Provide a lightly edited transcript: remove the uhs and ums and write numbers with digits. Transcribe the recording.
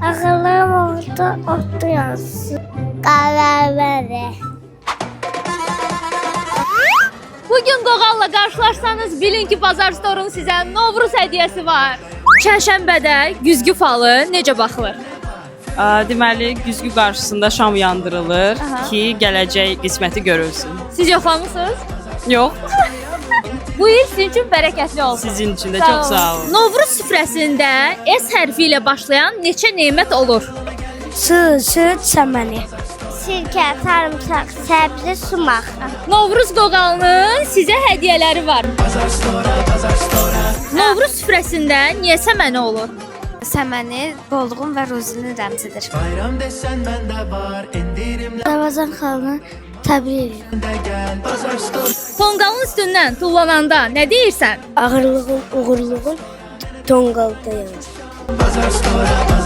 Ağıllarım orada oturuyorsun. Kahve. Bugün Qoğalla qarşılaşsanız bilin ki Bazar Store'un sizə Novruz hədiyyəsi var. Çərşənbədə güzgü falı necə baxılır? Deməli, güzgü qarşısında şam yandırılır ki, gələcək qisməti görülsün. Siz yoxlamısınız? Yox, Bu il sizin üçün bərəkətli olsun. sizin üçün də çox sağ olun. Novruz süfrəsində S hərfi ilə başlayan neçə nemət olur? Süt, çəməni. Sirkə, sarımsaq, səbzi, sumaq. Novruz Qoğalının sizə hədiyyələri var. Novruz süfrəsində niyə səməni olur? Səməni bolluğun və ruzinin rəmzidir. Bayram desen bende var, indirimler Ramazan xanımı təbrik edirəm. de gel. Pazar Store. Tonqalın üstündən tullananda nə deyirsən? Ağırlığın, uğurluğun tonqalda yanır. Pazar Store.